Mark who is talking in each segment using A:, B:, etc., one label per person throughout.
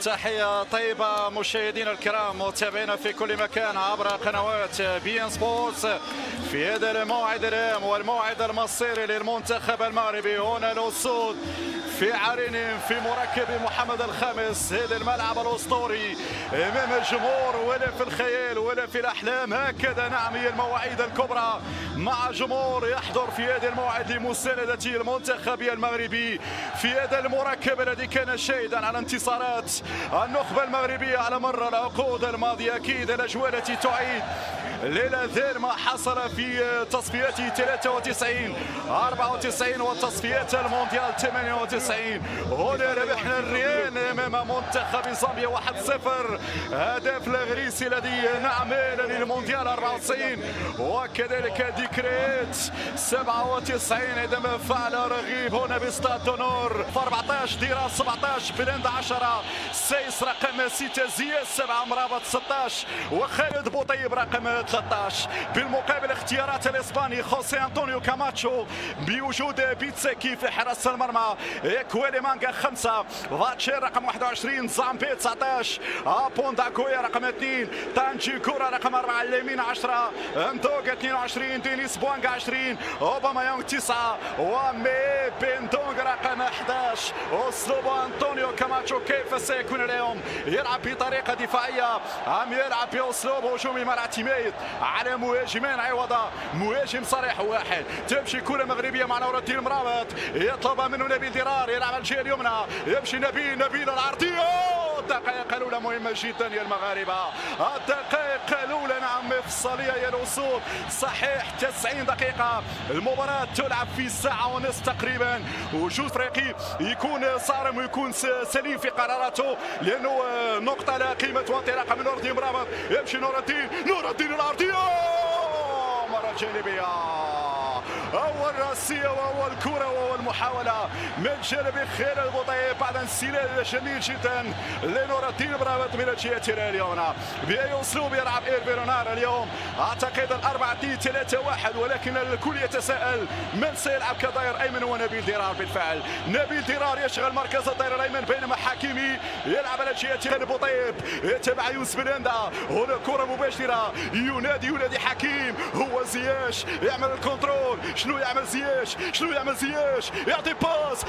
A: تحية طيبة مشاهدينا الكرام متابعينا في كل مكان عبر قنوات بي ان سبورتس في هذا الموعد الهام والموعد المصيري للمنتخب المغربي. هنا الأسود في عرين في مركب محمد الخامس، هذا الملعب الأسطوري أمام الجمهور ولا في الخيال ولا في الأحلام. هكذا نعم هي المواعيد الكبرى مع جمهور يحضر في هذا الموعد لمساندة المنتخب المغربي في هذا المركب الذي كان شاهدا على انتصارات النخبة المغربية على مر العقود الماضية. أكيد الأجواء التي تعيد للأذان ما حصل في تصفيات 93 94 وتصفيات المونديال 98. هنا ربحنا الريان امام منتخب زامبيا 1-0، هدف الغريسي الذي نعمل للمونديال 94 وكذلك ذكريات 97 عندما فعل رغيب هنا باستاد دونور في 14 ديرة 17 بلند 10 سيس رقم 6 زياد 7 مرابط 16 وخالد بوطيب رقم 13. بالمقابل اختيارات الاسباني خوسي انطونيو كاماتشو بوجود بيتسكي في حراسة المرمى، كويلي مانجا 5 فاتشير رقم 21 زامبي 19 بونداكويا رقم 2 تانجي كورا رقم 4 اليمين 10 اندوغ 22 دينيس بوانغا 20 اوباما يونغ 9 ومي بندونغ رقم 11. اسلوب انطونيو كاماتشو كيف سيكون اليوم؟ يلعب بطريقة دفاعية ام يلعب باسلوب هجومي مع الاعتماد على مهاجمين عوضة مهاجم صريح واحد؟ تمشي كرة مغربية مع نور الدين مرابط يطلبها منه نبيل درار، يلعب على الجهة اليمنى يمشي نبيل العرضية. الدقائق الأولى مهمة جدا يا المغاربة، الدقائق الأولى نعم مفصلية يا الأسود. صحيح 90 دقيقة المباراة تلعب في ساعة ونصف تقريبا، وجوز فريقي يكون صارم ويكون سليم في قراراته لأنه نقطة لا قيمة وانطلاقة من نور الدين مرابط. يمشي نور الدين العرضية مرة جانبية، أول راسية وأول كرة وأول محاولة من جانب خالد بوطيب بعد انسلال جميل جدا لنور الدين مرابط من الجهة اليمنى. بأي أسلوب يلعب إيرفي رونار اليوم؟ أعتقد 4-2-3-1، ولكن الكل يتساءل من سيلعب كظهير أيمن ونبيل درار. بالفعل نبيل درار يشغل مركز الظهير الأيمن بينما حكيمي يلعب على جهة خالد بوطيب يتبع يوسف بلندا. هنا كرة مباشرة ينادي حكيم، هو زياش يعمل الكنترول. شنو يعمل زياش؟ يعطي باس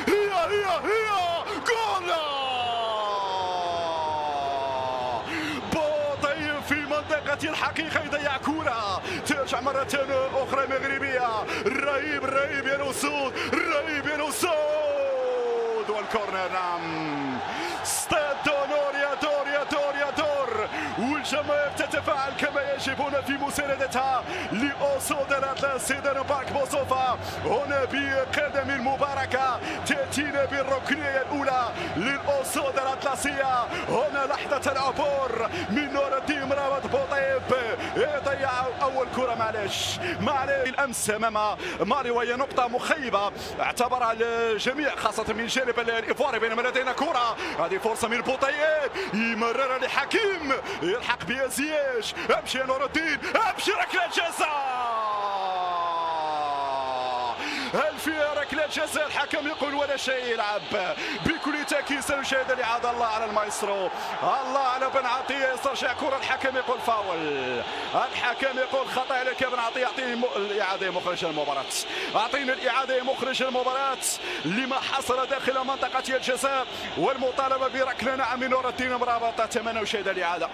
A: هي جول بوطيب في منطقة الحقيقة يضيع كرة ترجع مرة أخرى مغربية. رهيب يا الأسود، والكورنر نعم ستاد دونور يا دور والجماهير تتفاعل كما يجب هنا في مساندتها لأسود الأطلس. سيدنا بارك بوصوفا هنا بقدم المباركة تأتينا بالركنية الأولى للأسود الأطلسية. هنا لحظة العبور من نور الدين مرابط بوطيب يضيع أول كرة معلش الأمس أمام مالي، وهي نقطة مخيبة اعتبرها الجميع خاصة من جانب الإيفواري. بينما لدينا كرة، هذه فرصة من بوطيب يمررها لحكيم يلحق بها زياش. امشي يا نور الدين، امشي ركلة جزاء. هل فيها ركلة جزاء؟ الحكم يقول ولا شيء يلعب. بكل تأكيد سنشاهد الإعادة. الله على المايسترو، الله على بن عطية يسترجع كرة. الحكم يقول فاول، الحكم يقول خطأ عليك يا بن عطية. أعطيني الإعادة مخرج المباراة، أعطيني الإعادة مخرج المباراة لما حصل داخل منطقة الجزاء والمطالبة بركلة نعم من نور الدين مرابط. أتمنى أشاهد الإعادة،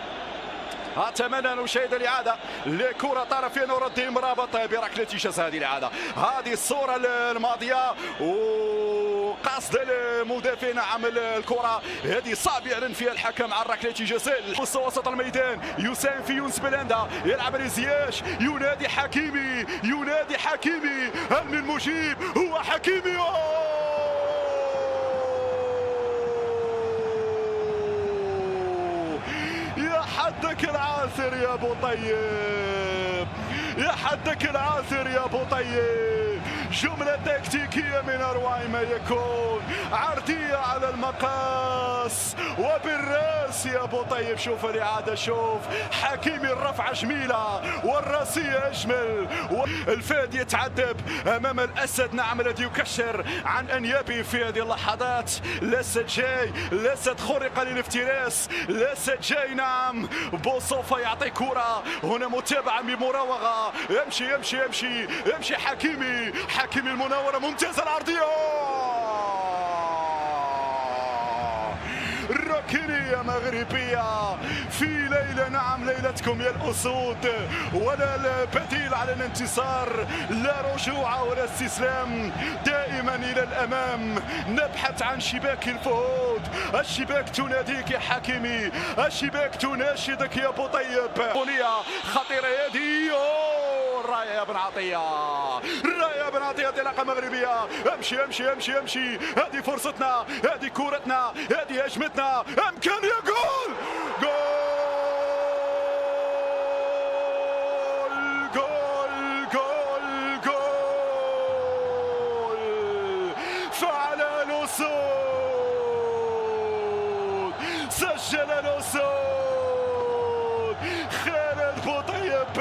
A: أتمنى أن أشاهد الإعادة لكرة طرف نور الدين مرابط بركلة جزاء. هذه الإعادة، هذه الصورة الماضية وقصد المدافع نعم الكرة هذه صعب يعلن فيها الحكم عن ركلة جزاء. وسط الميدان يساهم في يونس بلندا يلعب لزياش ينادي حكيمي هل من مجيب؟ هو حكيمي. حدك العاثر يا بوطيب، جملة تكتيكية من أروع ما يكون، عرضية على المقام بالراس وبالراس يا بوطيب. شوف الإعادة، شوف حكيمي الرفعة جميلة والراسية أجمل. الفهد يتعذب أمام الأسد، نعم، الذي يكشر عن أنيابه في هذه اللحظات. الأسد جاي، الأسد خرق للافتراس، الأسد جاي، نعم. بوصوفا يعطي كرة هنا، متابعة بمراوغة، يمشي يمشي يمشي يمشي حكيمي المناورة ممتازة، العرضية ركنية مغربية في ليلة، نعم، ليلتكم يا الأسود. ولا البديل على الانتصار، لا رجوع ولا استسلام، دائما إلى الأمام. نبحث عن شباك الفهود، الشباك تناديك يا حكيمي، الشباك تناشدك يا بوطيب. بولية خطيرة هذه، الراية يا بن عطية، الراية يا بن عطية، انطلاقة مغربية. امشي امشي امشي امشي، هذه فرصتنا، هذه كورتنا، هذه هجمتنا، امكانية. جول جول جول جول جول، فعل الأسود، سجل الأسود. خالد بوطيب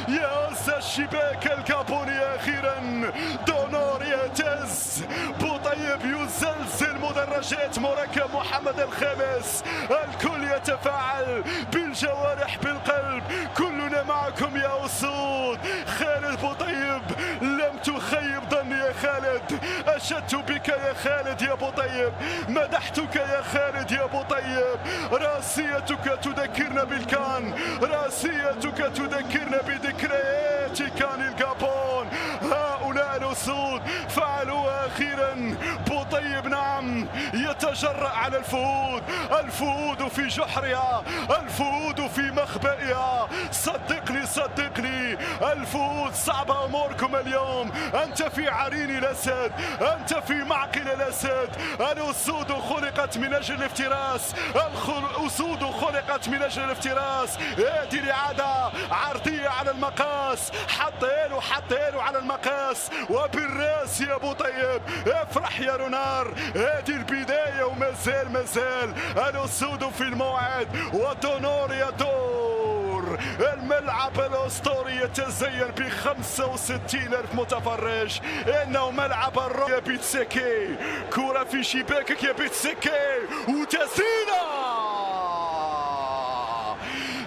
A: يهز الشباك الكابوني أخيرا، دونور يهتز، بوطيب يزلزل مدرجات مركب محمد الخامس. الكل يتفاعل بالجوارح بالقلب، كلنا معكم يا أسود. خالد بوطيب لم تخيب ظني يا خالد، أشدت بك يا خالد يا بوطيب، مدحتك يا خالد يا بوطيب. راسيتك تذكرنا بالكان، راسيتك تذكرنا بذكريات كان الجابون. هؤلاء الأسود فعلوا أخيرا. بوطيب، نعم، يتجرأ على الفهود، الفهود في جحرها، الفهود في مخبئها. صدقني صدقني، الفهود صعبة أموركم اليوم. أنت في عرين الأسد، أنت في معقل الأسد. الأسود خلقت من أجل الافتراس، الأسود خلقت من أجل الافتراس. هذه الإعادة عرضية على المقاس، حطيله على المقاس وبالراس يا بوطيب. افرح يا رونار، هذه البداية ومازال الأسود في الموعد، ودونور يدور. الملعب الأسطوري يتزين ب 65,000 متفرج، إنه ملعب الرعب يا بيتسيكي. كرة في شباكك يا بيتسيكي،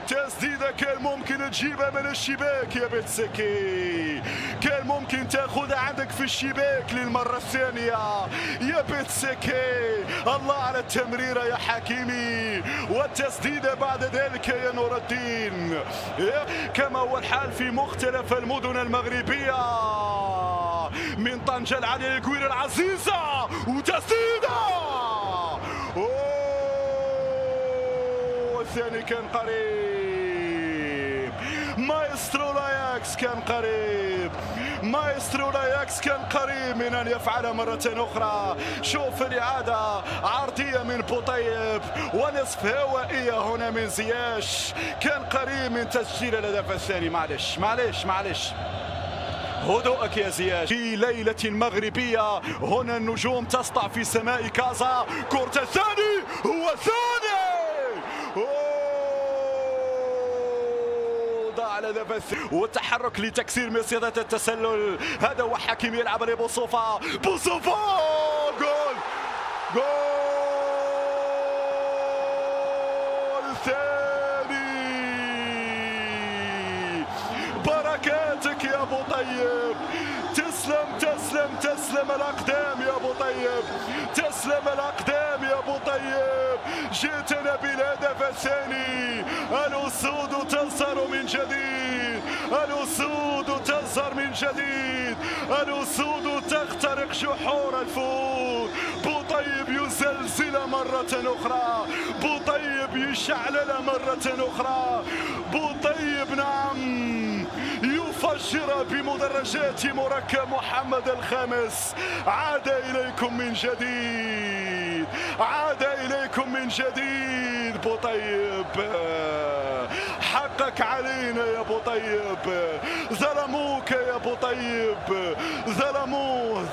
A: تسديدة كان ممكن تجيبها من الشباك يا بيتسيكي، كان ممكن تاخذها عندك في الشباك للمرة الثانية يا بيتسيكي. الله على التمريرة يا حكيمي، والتسديدة بعد ذلك يا نور الدين، كما هو الحال في مختلف المدن المغربية. من طنجة العالية الكويرة العزيزة، وتسديدة الثاني كان قريب. مايسترو لاياكس كان قريب، مايسترو لاياكس كان قريب من أن يفعل مرة أخرى. شوف الإعادة عرضية من بوطيب ونصف هوائية هنا من زياش، كان قريب من تسجيل الهدف الثاني. معلش هدوءك يا زياش. في ليلة مغربية هنا النجوم تسطع في سماء كازا. كرة الثاني، هو الثاني، ضاع الهدف الثاني، والتحرك لتكسير مصيدة التسلل. هذا هو حكيمي يلعب لبوصوفا، بوصوفا، جول ثاني. بركاتك يا بوطيب، تسلم الأقدام يا بوطيب، تسلم الأقدام يا بوطيب. جئتنا بالهدف الثاني. الأسود تنصر من جديد، الأسود تنصر من جديد، الأسود تخترق جحور الفهود. بوطيب يزلزل مرة أخرى، بوطيب يشعلل مرة أخرى، بوطيب، نعم، يفجر بمدرجات مركب محمد الخامس. عاد إليكم من جديد، عاد إليكم من جديد بوطيب. حقك علينا يا ابو طيب، ظلموك يا ابو طيب، ظلموه.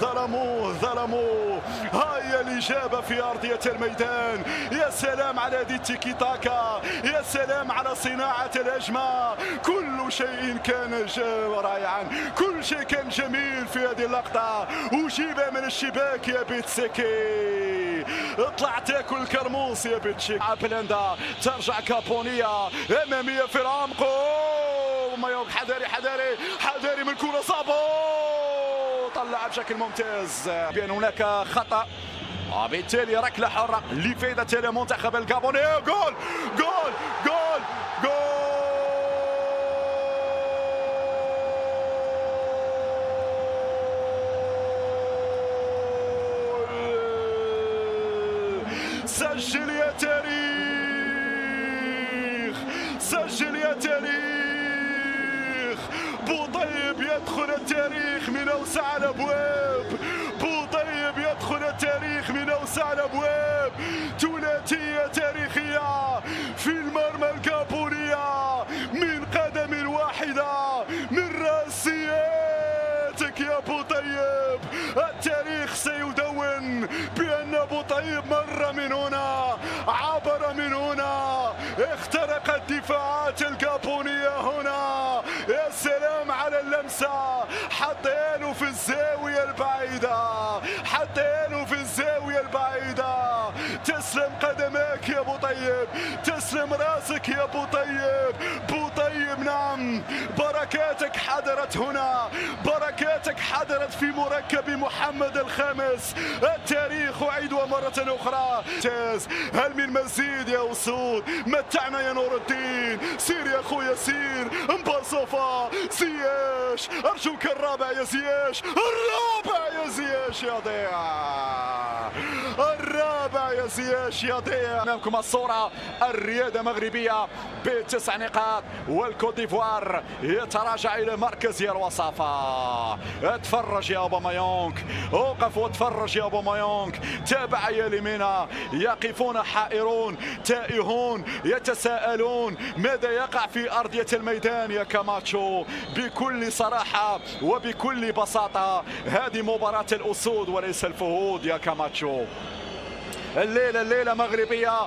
A: هاي الإجابة في أرضية الميدان. يا سلام على دي التيكي تاكا، يا سلام على صناعة الهجمة. كل شيء كان رائعا، كل شيء كان جميل في هذه اللقطة، وجيب من الشباك يا بيتسيكي. اطلع تاكل الكرموس يا بيتشيك. بلندا ترجع كابونيا أمامية في العمق. مايونغ حذاري من كرة صعبة، طلع بشكل ممتاز. بأن هناك خطأ، وبالتالي ركلة حرة لفائدة المنتخب الغابوني. جول جول جول جول. سجل يا تاريخ، سجل يا تاريخ. بوطيب يدخل التاريخ من أوسع الأبواب، بوطيب يدخل التاريخ من أوسع الأبواب. ثلاثية تاريخية في المرمى الغابونية من قدم واحدة، من راسياتك يا بوطيب. التاريخ سيدون بأن بوطيب مر من هنا، عبر من هنا، اخترقت دفاعات الغابونية هنا. يا سلام على اللمسة، حطينه في الزاوية البعيدة، حطينه في الزاوية البعيدة. تسلم قدماك يا بوطيب، تسلم راسك يا بوطيب. بوطيب نعم، بركاتك حضرت هنا، بركاتك حضرت في مركب محمد الخامس. التاريخ أعيد مرة أخرى. هل من مزيد يا أسود؟ متعنا يا نور الدين. سير يا خويا سير، مباصفة زياش، أرجوك الرابع يا زياش، الرابع يا زياش يضيع، الرابع يا زياش يضيع. أمامكم الصورة، الرياضة مغربية ب9 نقاط، والكوت ديفوار يتراجع إلى مركز الوصافة. اتفرج يا أوباميانغ، اوقف واتفرج يا أوباميانغ. تابع يا ليمينا، يقفون حائرون تائهون يتساءلون ماذا يقع في أرضية الميدان يا كاماتشو. بكل صراحة وبكل بساطة هذه مباراة الأسود وليس الفهود يا كاماتشو. الليلة مغربية.